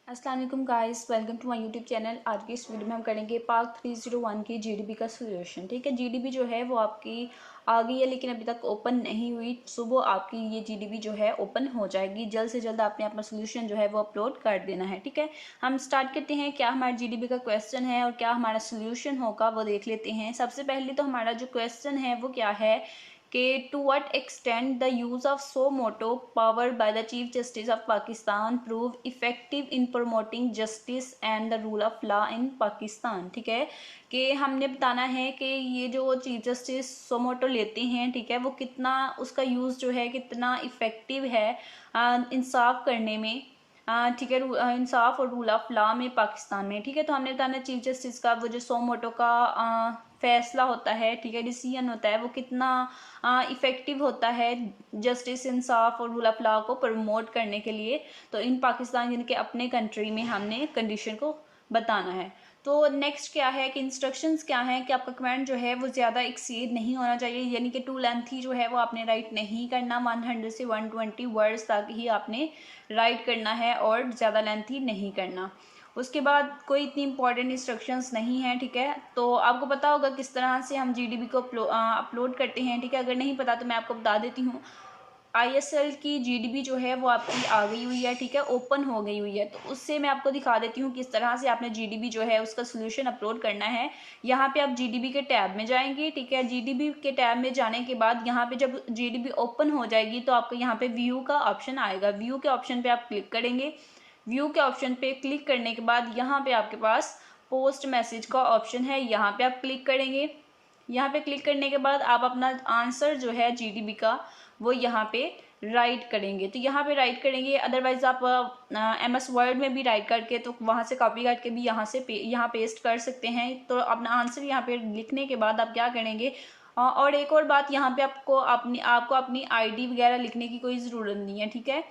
अस्सलाम वालेकुम guys, welcome to my YouTube channel. आज की इस वीडियो में हम करेंगे पार्ट 301 की जीडीपी का सोल्यूशन। ठीक है, जीडीपी जो है वो आपकी आ गई है लेकिन अभी तक ओपन नहीं हुई। सुबह आपकी ये जीडीपी जो है ओपन हो जाएगी। जल्द से जल्द आपने अपना सोल्यूशन जो है वो अपलोड कर देना है। ठीक है, हम स्टार्ट करते हैं। क्या हमारा जीडीपी का क्वेश्चन है और क्या हमारा सोल्यूशन होगा वो देख लेते हैं। सबसे पहले तो हमारा जो क्वेश्चन है वो क्या है कि to what extent the use of suo motu power by the chief justice of Pakistan prove effective in promoting justice and the rule of law in Pakistan. ठीक है, कि हमने बताना है कि ये जो चीफ जस्टिस सोमोटो लेते हैं, ठीक है, वो कितना उसका यूज़ जो है कितना इफेक्टिव है इंसाफ करने में। ठीक है, इंसाफ और रूल ऑफ लॉ में पाकिस्तान में। ठीक है, तो हमने बताना चीफ जस्टिस का वो जो सोमोटो का फैसला होता है, ठीक है, डिसीजन होता है, वो कितना इफेक्टिव होता है जस्टिस, इंसाफ और रूल ऑफ लॉ को प्रमोट करने के लिए। तो इन पाकिस्तान यानी कि अपने कंट्री में हमने कंडीशन को बताना है। तो नेक्स्ट क्या है कि इंस्ट्रक्शंस क्या हैं कि आपका कमेंट जो है वो ज़्यादा एक्सीड नहीं होना चाहिए, यानी कि टू लेंथी जो है वो आपने राइट नहीं करना। 100 से 120 वर्ड्स तक ही आपने राइट करना है और ज़्यादा लेंथी नहीं करना। उसके बाद कोई इतनी इंपॉर्टेंट इंस्ट्रक्शंस नहीं है। ठीक है, तो आपको पता होगा किस तरह से हम जीडीपी को अपलोड करते हैं। ठीक है, अगर नहीं पता तो मैं आपको बता देती हूँ। आईएसएल की जीडीपी जो है वो आपकी आ गई हुई है। ठीक है, ओपन हो गई हुई है, तो उससे मैं आपको दिखा देती हूँ किस तरह से आपने जीडीपी जो है उसका सोल्यूशन अपलोड करना है। यहाँ पे आप जीडीपी के टैब में जाएंगे। ठीक है, जीडीपी के टैब में जाने के बाद यहाँ पे जब जीडीपी ओपन हो जाएगी तो आपको यहाँ पे व्यू का ऑप्शन आएगा। व्यू के ऑप्शन पे आप क्लिक करेंगे। व्यू के ऑप्शन पे क्लिक करने के बाद यहाँ पे आपके पास पोस्ट मैसेज का ऑप्शन है, यहाँ पे आप क्लिक करेंगे। यहाँ पे क्लिक करने के बाद आप अपना आंसर जो है जीडीपी का वो यहाँ पे राइट करेंगे। तो यहाँ पे राइट करेंगे, अदरवाइज आप MS वर्ड में भी राइट करके तो वहाँ से कॉपी करके भी यहाँ से यहाँ पेस्ट कर सकते हैं। तो अपना आंसर यहाँ पे लिखने के बाद आप क्या करेंगे, और एक और बात, यहाँ पे आपको अपनी आईडी वगैरह लिखने की कोई ज़रूरत नहीं है। ठीक है,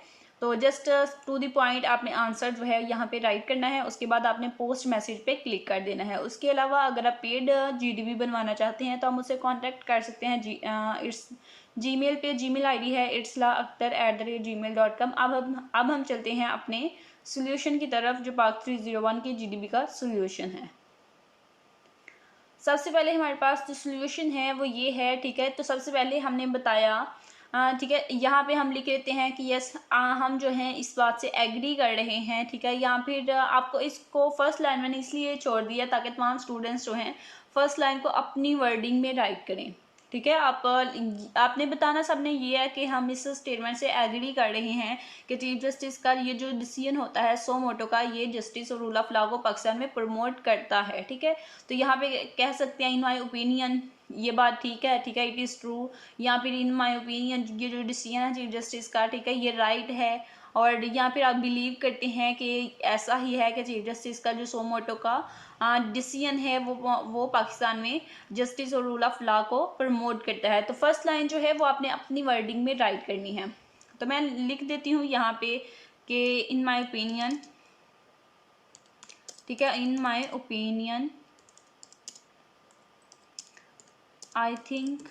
तो जस्ट टू द पॉइंट आपने आंसर जो है यहाँ पे राइट करना है। उसके बाद आपने पोस्ट मैसेज पे क्लिक कर देना है। उसके अलावा अगर आप पेड जीडीपी बनवाना चाहते हैं तो आप मुझसे कांटेक्ट कर सकते हैं। इट्स जीमेल पे जीमेल आईडी है itslakhtar@gmail.com। अब हम चलते हैं अपने सोल्यूशन की तरफ, जो पार्ट 301 की जीडीपी का सोल्यूशन है। सबसे पहले हमारे पास जो सोल्यूशन है वो ये है। ठीक है, तो सबसे पहले हमने बताया, ठीक है, यहाँ पे हम लिख लेते हैं कि यस हम जो हैं इस बात से एग्री कर रहे हैं। ठीक है, या फिर आपको इसको फर्स्ट लाइन मैंने इसलिए छोड़ दिया ताकि तमाम स्टूडेंट्स जो हैं फर्स्ट लाइन को अपनी वर्डिंग में राइट करें। ठीक है, आपने बताना सबने ये है कि हम इस स्टेटमेंट से एग्री कर रहे हैं कि चीफ जस्टिस का ये जो डिसीजन होता है सो मोटो का, ये जस्टिस और रूल ऑफ लॉ को पाकिस्तान में प्रमोट करता है। ठीक है, तो यहाँ पे कह सकते हैं इन माई ओपिनियन, ये बात ठीक है। ठीक है, इट इज़ ट्रू, या फिर इन माई ओपिनियन ये जो डिसीजन है चीफ जस्टिस का, ठीक है, ये राइट है। और या फिर आप बिलीव करते हैं कि ऐसा ही है कि चीफ जस्टिस का जो सोमोटो का डिसीजन है वो पाकिस्तान में जस्टिस और रूल ऑफ लॉ को प्रमोट करता है। तो फर्स्ट लाइन जो है वो आपने अपनी वर्डिंग में राइट करनी है। तो मैं लिख देती हूँ यहाँ पे कि इन माई ओपिनियन, ठीक है, इन माई ओपिनियन आई थिंक,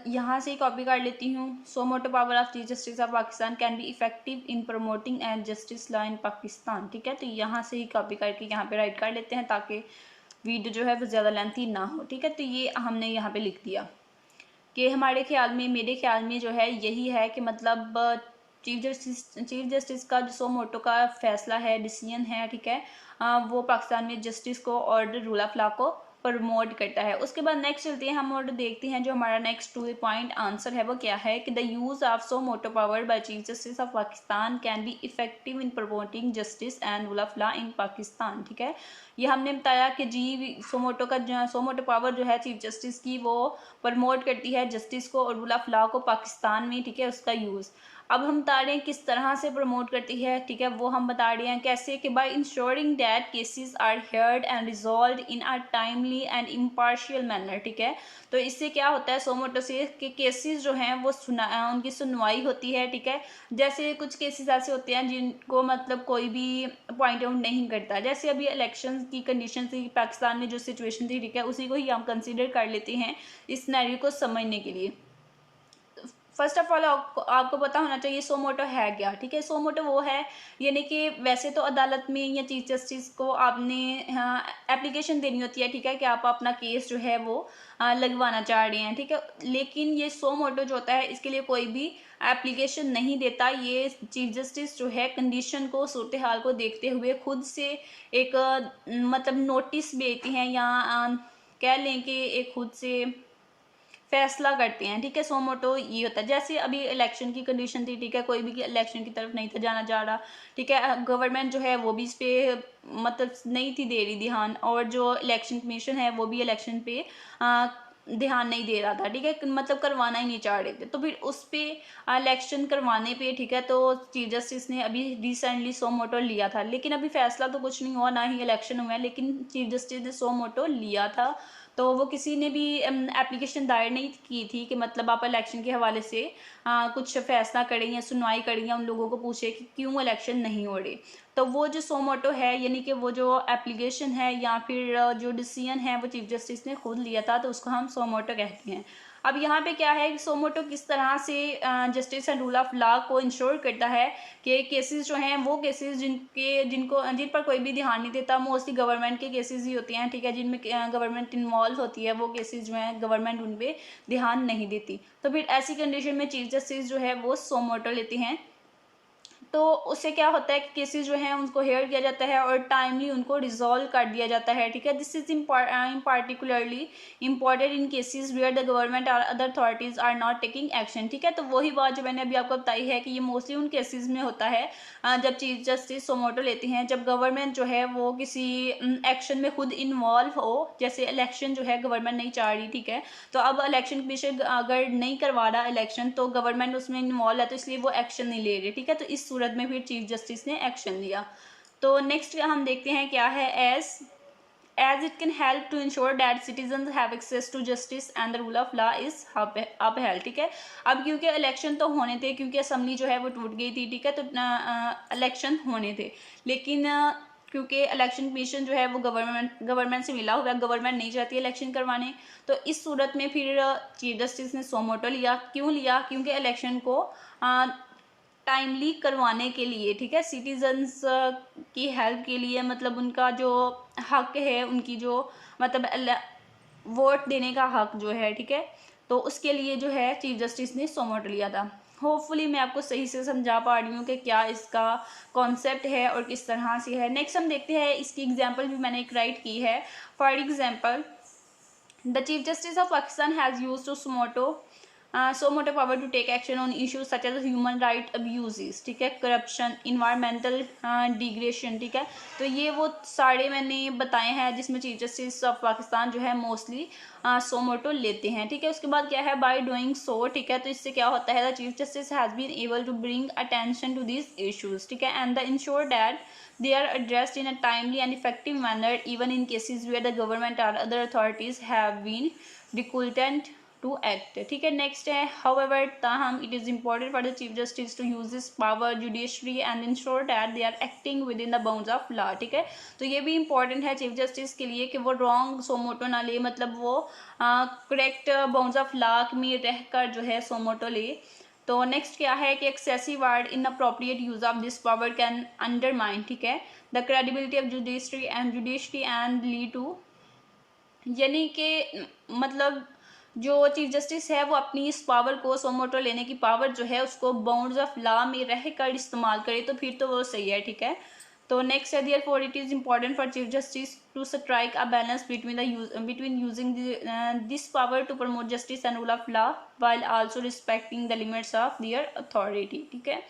यहाँ से कॉपी कर लेती हूँ। Suo motu power of chief justice of Pakistan can be effective in promoting and justice law in Pakistan. ठीक है, तो यहाँ से ही कॉपी करके यहाँ पे राइट कर लेते हैं ताकि वीडियो जो है वो ज़्यादा लेंथी ना हो। ठीक है, तो ये हमने यहाँ पे लिख दिया कि हमारे ख्याल में, मेरे ख्याल में जो है यही है कि मतलब चीफ जस्टिस का जो सो मोटो का फैसला है, डिसीजन है, ठीक है, वो पाकिस्तान में जस्टिस को और रूल ऑफ लॉ को प्रमोट करता है। उसके बाद नेक्स्ट चलते हैं हम और देखते हैं जो हमारा next to the point answer है वो क्या है कि the use of suo motu power by chief justice of Pakistan can be effective in promoting justice and rule of law in Pakistan. ठीक है, ये हमने बताया कि जी सोमोटो पावर जो है चीफ जस्टिस की वो प्रमोट करती है जस्टिस को और रूल ऑफ लॉ को पाकिस्तान में। ठीक है, उसका यूज़ अब हम बता रहे हैं किस तरह से प्रमोट करती है। ठीक है, वो हम बता रहे हैं कैसे कि by ensuring that cases are heard and resolved in a timely and impartial manner. ठीक है, तो इससे क्या होता है सोमोटो से कि केसेस जो हैं वो उनकी सुनवाई होती है। ठीक है, जैसे कुछ केसेस ऐसे होते हैं जिनको मतलब कोई भी पॉइंट आउट नहीं करता, जैसे अभी इलेक्शन की कंडीशन थी पाकिस्तान में, जो सिचुएशन थी, ठीक है, उसी को ही हम कंसिडर कर लेते हैं इस सिनेरियो को समझने के लिए। फर्स्ट ऑफ ऑल आपको पता होना चाहिए सो मोटो है क्या, ठीक है। सो मोटो वो है, यानी कि वैसे तो अदालत में या चीफ जस्टिस को आपने एप्लीकेशन देनी होती है, ठीक है, कि आप अपना केस जो है वो लगवाना चाह रहे हैं, ठीक है। लेकिन ये सो मोटो जो होता है इसके लिए कोई भी एप्लीकेशन नहीं देता। ये चीफ जस्टिस जो है कंडीशन को, सूरत हाल को देखते हुए खुद से एक मतलब नोटिस भेजती हैं, या कह लें कि एक खुद से फैसला करते हैं, ठीक है। सो मोटो ये होता है। जैसे अभी इलेक्शन की कंडीशन थी, ठीक है, कोई भी इलेक्शन की तरफ नहीं था जाना जा रहा, ठीक है, गवर्नमेंट जो है वो भी इस पे मतलब नहीं थी दे रही ध्यान, और जो इलेक्शन कमीशन है वो भी इलेक्शन पे ध्यान नहीं दे रहा था, ठीक है, मतलब करवाना ही नहीं चाह रहे थे। तो फिर उस पे इलेक्शन करवाने पे, ठीक है, तो चीफ जस्टिस ने अभी रिसेंटली सो मोटो लिया था, लेकिन अभी फैसला तो कुछ नहीं हुआ, ना ही इलेक्शन हुआ है, लेकिन चीफ जस्टिस ने सो मोटो लिया था। तो वो किसी ने भी एप्लीकेशन दायर नहीं की थी कि मतलब आप इलेक्शन के हवाले से कुछ फैसला करें या सुनवाई करें या उन लोगों को पूछे कि क्यों इलेक्शन नहीं हो रहे। तो वो जो सो मोटो है, यानी कि वो जो एप्लीकेशन है या फिर जो डिसीजन है वो चीफ जस्टिस ने खुद लिया था, तो उसको हम सो मोटो कहते हैं। अब यहाँ पे क्या है कि सो मोटो किस तरह से justice and rule of law को इंश्योर करता है कि केसेस जो हैं वो केसेस जिन पर कोई भी ध्यान नहीं देता, मोस्टली गवर्नमेंट के केसेस ही होते हैं, ठीक है, जिनमें गवर्नमेंट इन्वॉल्व होती है, वो केसेस जो हैं गवर्नमेंट उन पे ध्यान नहीं देती। तो फिर ऐसी कंडीशन में चीफ जस्टिस जो है वो सो मोटो लेते हैं। तो उससे क्या होता है कि केसेस जो हैं उनको हेयर किया जाता है और टाइमली उनको रिजॉल्व कर दिया जाता है, ठीक है। This is particularly important in cases where the government और other authorities are not taking action, ठीक है। तो वही बात जो मैंने अभी आपको बताई है कि ये मोस्टली उन केसेस में होता है जब चीफ जस्टिस सो मोटो लेते हैं, जब गवर्नमेंट जो है वो किसी एक्शन में खुद इन्वॉल्व हो, जैसे इलेक्शन जो है गवर्नमेंट नहीं चाह रही, ठीक है, तो अब इलेक्शन कमीशन अगर नहीं करवा रहा इलेक्शन, तो गवर्नमेंट उसमें इन्वॉल्व है, तो इसलिए वो एक्शन नहीं ले रही, ठीक है। तो इस सूरत में फिर चीफ जस्टिस ने एक्शन लिया। तो नेक्स्ट हम देखते हैं क्या है, as it can help to ensure that citizens have access to justice and the rule of law is upheld, ठीक है। अब क्योंकि इलेक्शन तो होने थे, क्योंकि असम्बली जो है वो टूट गई थी, ठीक है, तो इलेक्शन होने थे, लेकिन क्योंकि इलेक्शन कमीशन जो है वो गवर्नमेंट से मिला हुआ है, गवर्नमेंट नहीं चाहती इलेक्शन करवाने, तो इस सूरत में फिर चीफ जस्टिस ने सो मोटो लिया। क्यों लिया? क्योंकि इलेक्शन को टाइमली करवाने के लिए, ठीक है, सिटीजन्स की हेल्प के लिए, मतलब उनका जो हक है, उनकी जो मतलब वोट देने का हक जो है, ठीक है, तो उसके लिए जो है चीफ जस्टिस ने सो मोटो लिया था। होपफुली मैं आपको सही से समझा पा रही हूँ कि क्या इसका कॉन्सेप्ट है और किस तरह से है। नेक्स्ट हम देखते हैं, इसकी एग्जांपल भी मैंने एक राइट की है। For example, the chief justice of Pakistan has used to suo motu power to take action on issues such as human right abuses, ठीक है, करप्शन, इन्वायरमेंटल डिग्रेडेशन, ठीक है। तो ये वो सारे मैंने बताए हैं जिसमें चीफ जस्टिस ऑफ पाकिस्तान जो है मोस्टली सो मोटो लेते हैं, ठीक है। उसके बाद क्या है, बाय डूइंग सो, ठीक है, तो इससे क्या होता है, the chief justice has been able to bring attention to this issues, ठीक है, and the ensure that they are addressed in a timely and effective manner even in cases where the government or other authorities have been reluctant to act, ठीक है। Next है, however ताहम it is important for the chief justice to use this power judiciary and ensure that they are acting within the bounds of law, ठीक है। तो ये भी important है चीफ जस्टिस के लिए कि वो रॉन्ग सो मोटो ना ले, मतलब वो करेक्ट बाउंड्स ऑफ लॉ में रहकर जो है सो मोटो ले। तो नेक्स्ट क्या है कि excessive word inappropriate use of this power can undermine, ठीक है, the credibility of judiciary and lead to, यानी कि मतलब जो चीफ जस्टिस है वो अपनी इस पावर को, सो मोटो लेने की पावर जो है उसको बाउंड्स ऑफ लॉ में रहकर इस्तेमाल करे, तो फिर तो वो सही है, ठीक है। तो नेक्स्ट है, therefore it is important for chief justice to strike a balance between using this power to promote justice and rule of law while also respecting the limits of their authority, ठीक है।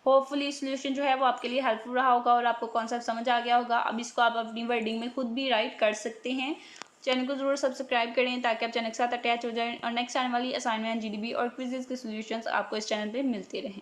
Hopefully solution जो है वो आपके लिए helpful रहा होगा और आपको कॉन्सेप्ट समझ आ गया होगा। अब इसको आप अपनी वर्डिंग में खुद भी राइट कर सकते हैं। चैनल को जरूर सब्सक्राइब करें ताकि आप चैनल के साथ अटैच हो जाएं और नेक्स्ट आने वाली असाइनमेंट, जीडीबी और क्विज़ेस के सॉल्यूशंस आपको इस चैनल पे मिलते रहें।